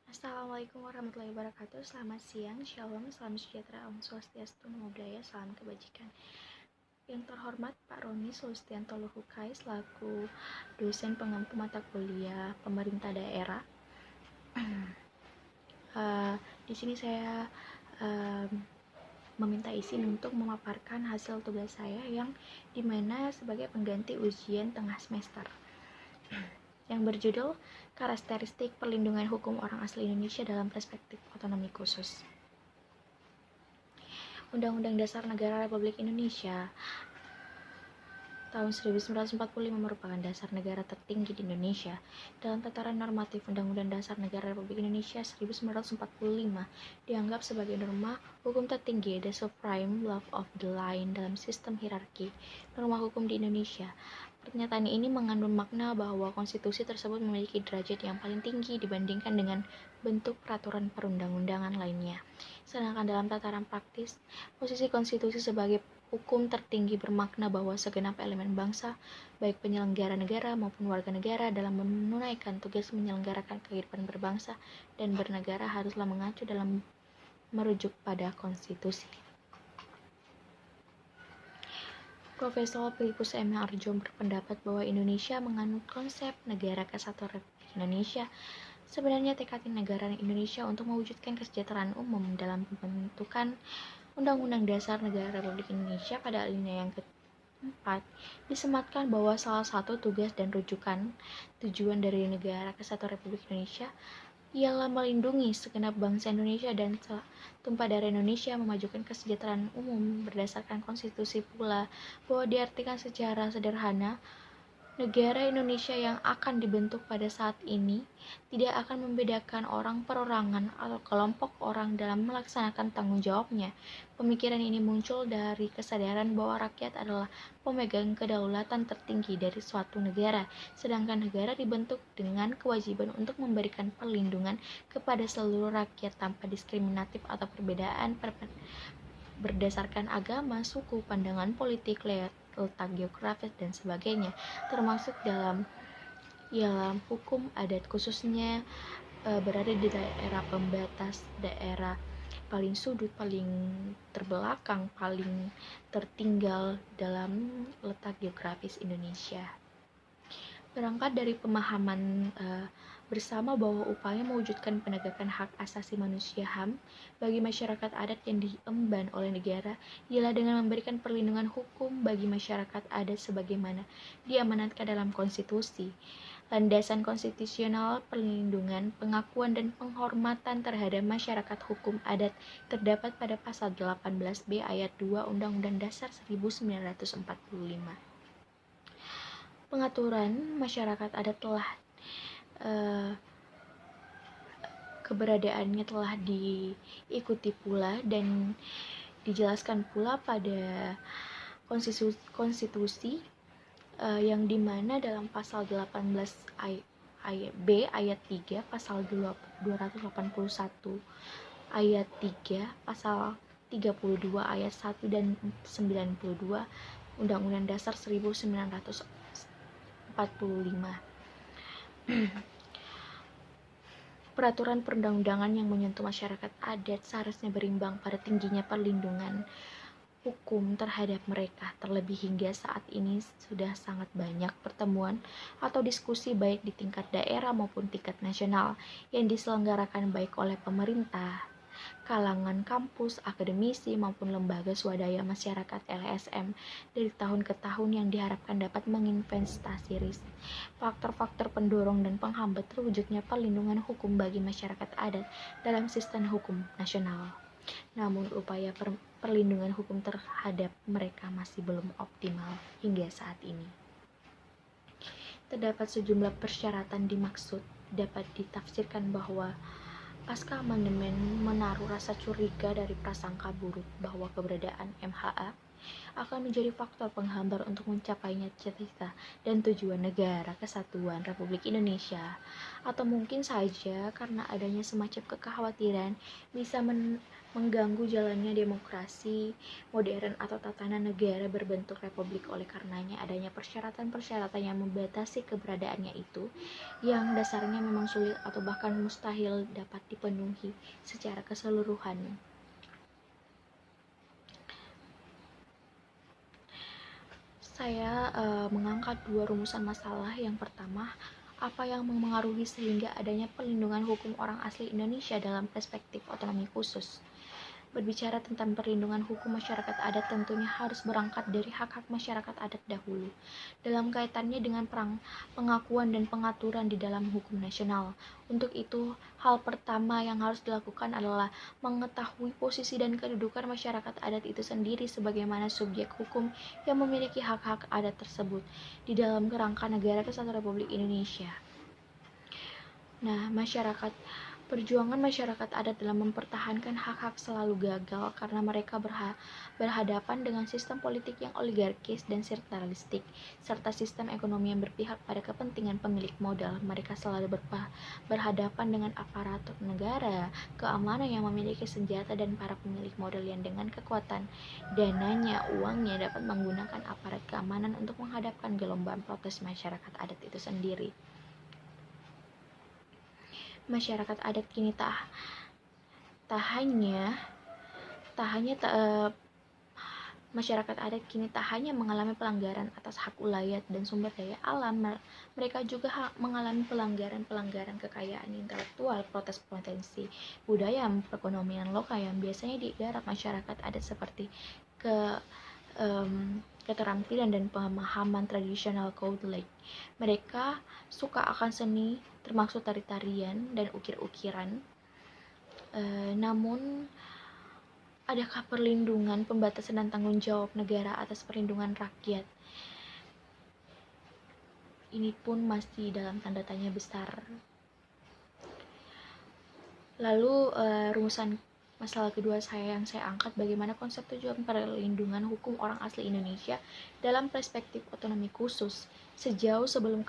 Assalamualaikum warahmatullahi wabarakatuh. Selamat siang, shalom, salam sejahtera, om swastiastu, namo buddhaya, salam kebajikan. Yang terhormat Pak Roni Sulistianto Luhukai selaku dosen pengampu mata kuliah pemerintah daerah. Di sini saya meminta izin untuk memaparkan hasil tugas saya yang dimana sebagai pengganti ujian tengah semester. Yang berjudul Karakteristik Perlindungan Hukum Orang Asli Indonesia dalam Perspektif Otonomi Khusus. Undang-Undang Dasar Negara Republik Indonesia tahun 1945 merupakan dasar negara tertinggi di Indonesia. Dalam tataran normatif, Undang-Undang Dasar Negara Republik Indonesia 1945 dianggap sebagai norma hukum tertinggi, the supreme law of the land dalam sistem hierarki norma hukum di Indonesia. Pernyataan ini mengandung makna bahwa konstitusi tersebut memiliki derajat yang paling tinggi dibandingkan dengan bentuk peraturan perundang-undangan lainnya. Sedangkan dalam tataran praktis, posisi konstitusi sebagai hukum tertinggi bermakna bahwa segenap elemen bangsa, baik penyelenggara negara maupun warga negara dalam menunaikan tugas menyelenggarakan kehidupan berbangsa dan bernegara haruslah mengacu dalam merujuk pada konstitusi. Profesor Filipus M. Harjo berpendapat bahwa Indonesia menganut konsep negara kesatuan Republik Indonesia. Sebenarnya tekad negara Indonesia untuk mewujudkan kesejahteraan umum dalam pembentukan Undang-Undang Dasar Negara Republik Indonesia pada alinea yang keempat disematkan bahwa salah satu tugas dan rujukan tujuan dari Negara Kesatuan Republik Indonesia ialah melindungi segenap bangsa Indonesia dan tumpah darah Indonesia, memajukan kesejahteraan umum berdasarkan konstitusi pula bahwa diartikan secara sederhana negara Indonesia yang akan dibentuk pada saat ini tidak akan membedakan orang perorangan atau kelompok orang dalam melaksanakan tanggung jawabnya. Pemikiran ini muncul dari kesadaran bahwa rakyat adalah pemegang kedaulatan tertinggi dari suatu negara, sedangkan negara dibentuk dengan kewajiban untuk memberikan perlindungan kepada seluruh rakyat tanpa diskriminatif atau perbedaan berdasarkan agama, suku, pandangan politik, letak geografis dan sebagainya, termasuk dalam hukum adat khususnya berada di daerah pembatas, daerah paling sudut, paling terbelakang, paling tertinggal dalam letak geografis Indonesia. Berangkat dari pemahaman bersama bahwa upaya mewujudkan penegakan hak asasi manusia HAM bagi masyarakat adat yang diemban oleh negara ialah dengan memberikan perlindungan hukum bagi masyarakat adat sebagaimana diamanatkan dalam konstitusi. Landasan konstitusional perlindungan, pengakuan dan penghormatan terhadap masyarakat hukum adat terdapat pada pasal 18B ayat 2 Undang-Undang Dasar 1945. Pengaturan masyarakat adat telah keberadaannya telah diikuti pula dan dijelaskan pula pada konstitusi yang dimana dalam pasal 18 ayat B ayat 3, pasal 281 ayat 3, pasal 32 ayat 1 dan 92 Undang-Undang Dasar 1945. Peraturan perundang-undangan yang menyentuh masyarakat adat seharusnya berimbang pada tingginya perlindungan hukum terhadap mereka. Terlebih hingga saat ini sudah sangat banyak pertemuan atau diskusi baik di tingkat daerah maupun tingkat nasional yang diselenggarakan baik oleh pemerintah, kalangan kampus, akademisi maupun lembaga swadaya masyarakat LSM dari tahun ke tahun yang diharapkan dapat menginvestasi faktor-faktor pendorong dan penghambat terwujudnya perlindungan hukum bagi masyarakat adat dalam sistem hukum nasional. Namun upaya perlindungan hukum terhadap mereka masih belum optimal hingga saat ini. Terdapat sejumlah persyaratan dimaksud dapat ditafsirkan bahwa pasca amandemen menaruh rasa curiga dari prasangka buruk bahwa keberadaan MHA akan menjadi faktor penghambat untuk mencapainya cita-cita dan tujuan negara kesatuan Republik Indonesia. Atau mungkin saja karena adanya semacam kekhawatiran bisa mengganggu jalannya demokrasi modern atau tatanan negara berbentuk republik. Oleh karenanya adanya persyaratan-persyaratan yang membatasi keberadaannya itu yang dasarnya memang sulit atau bahkan mustahil dapat dipenuhi secara keseluruhan. Saya mengangkat dua rumusan masalah. Yang pertama, apa yang mempengaruhi sehingga adanya perlindungan hukum orang asli Indonesia dalam perspektif otonomi khusus. Berbicara tentang perlindungan hukum masyarakat adat tentunya harus berangkat dari hak-hak masyarakat adat dahulu dalam kaitannya dengan pengakuan dan pengaturan di dalam hukum nasional. Untuk itu, hal pertama yang harus dilakukan adalah mengetahui posisi dan kedudukan masyarakat adat itu sendiri sebagaimana subjek hukum yang memiliki hak-hak adat tersebut di dalam kerangka negara kesatuan Republik Indonesia. Nah, perjuangan masyarakat adat dalam mempertahankan hak-hak selalu gagal karena mereka berhadapan dengan sistem politik yang oligarkis dan sentralistik, serta sistem ekonomi yang berpihak pada kepentingan pemilik modal. Mereka selalu berhadapan dengan aparatur negara, keamanan yang memiliki senjata, dan para pemilik modal yang dengan kekuatan dananya, uangnya dapat menggunakan aparat keamanan untuk menghadapkan gelombang protes masyarakat adat itu sendiri. Masyarakat adat kini masyarakat adat kini tak hanya mengalami pelanggaran atas hak ulayat dan sumber daya alam, mereka juga mengalami pelanggaran kekayaan intelektual, protes potensi budaya, perekonomian lokal yang biasanya digarap masyarakat adat seperti keterampilan dan pemahaman tradisional Catholic. Mereka suka akan seni, termasuk tari-tarian dan ukir-ukiran. Namun, adakah perlindungan, pembatasan, dan tanggung jawab negara atas perlindungan rakyat? Ini pun masih dalam tanda tanya besar. Lalu, rumusan masalah kedua yang saya angkat, bagaimana konsep tujuan perlindungan hukum orang asli Indonesia dalam perspektif otonomi khusus sejauh sebelum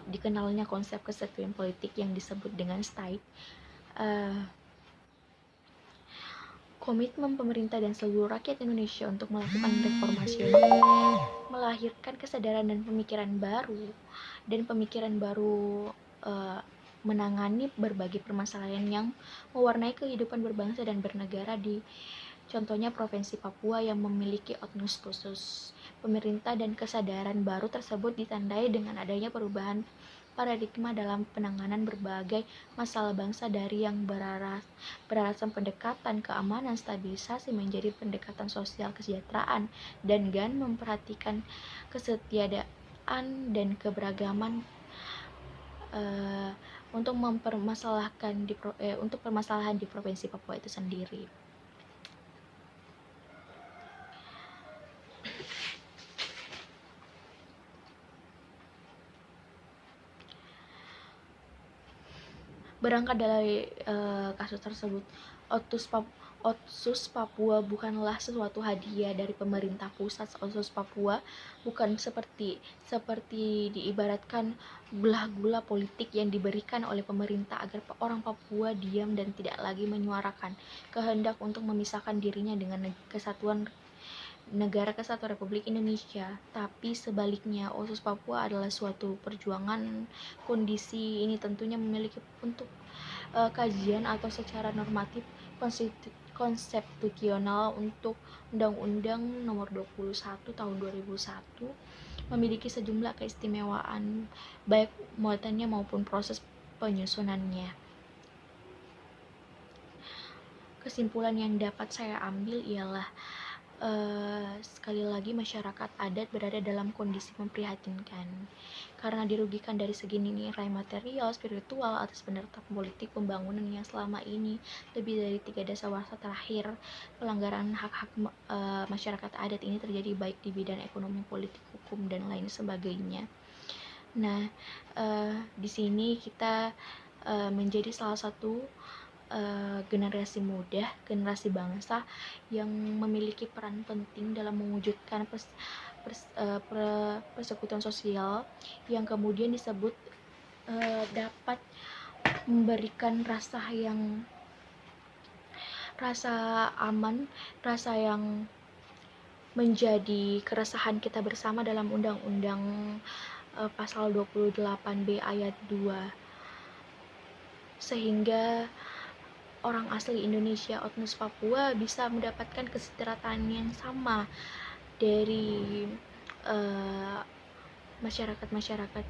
dikenalnya konsep kesatuan politik yang disebut dengan state. Komitmen pemerintah dan seluruh rakyat Indonesia untuk melakukan reformasi melahirkan kesadaran dan pemikiran baru menangani berbagai permasalahan yang mewarnai kehidupan berbangsa dan bernegara di contohnya Provinsi Papua yang memiliki otonomi khusus. Pemerintah dan kesadaran baru tersebut ditandai dengan adanya perubahan paradigma dalam penanganan berbagai masalah bangsa dari yang beralasan pendekatan keamanan stabilisasi menjadi pendekatan sosial kesejahteraan dan memperhatikan kesetiadaan dan keberagaman untuk permasalahan di Provinsi Papua itu sendiri. Berangkat dari kasus tersebut, Otsus Papua bukanlah suatu hadiah dari pemerintah pusat. Otsus Papua bukan seperti diibaratkan gula politik yang diberikan oleh pemerintah agar orang Papua diam dan tidak lagi menyuarakan kehendak untuk memisahkan dirinya dengan Negara Kesatuan Republik Indonesia. Tapi sebaliknya, Otsus Papua adalah suatu perjuangan. Kondisi ini tentunya memiliki untuk kajian atau secara normatif konseptusional untuk Undang-Undang Nomor 21 Tahun 2001 memiliki sejumlah keistimewaan baik muatannya maupun proses penyusunannya. Kesimpulan yang dapat saya ambil ialah sekali lagi masyarakat adat berada dalam kondisi memprihatinkan karena dirugikan dari segi nilai material, spiritual atas penerapan politik pembangunan yang selama ini lebih dari 3 dasawarsa terakhir. Pelanggaran hak-hak masyarakat adat ini terjadi baik di bidang ekonomi, politik, hukum, dan lain sebagainya. Nah, di sini kita menjadi salah satu generasi muda, generasi bangsa yang memiliki peran penting dalam mewujudkan persekutuan sosial yang kemudian disebut dapat memberikan rasa aman, rasa yang menjadi keresahan kita bersama dalam Undang-Undang pasal 28B ayat 2, sehingga orang asli Indonesia etnis Papua bisa mendapatkan kesejahteraan yang sama dari masyarakat-masyarakat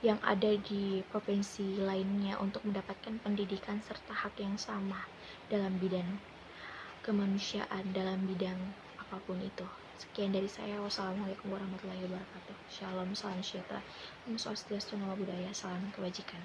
yang ada di provinsi lainnya untuk mendapatkan pendidikan serta hak yang sama dalam bidang kemanusiaan, dalam bidang apapun itu. Sekian dari saya. Wassalamualaikum warahmatullahi wabarakatuh. Shalom, salam sejahtera, Om Swastiastu, Namo Buddhaya, salam kebajikan.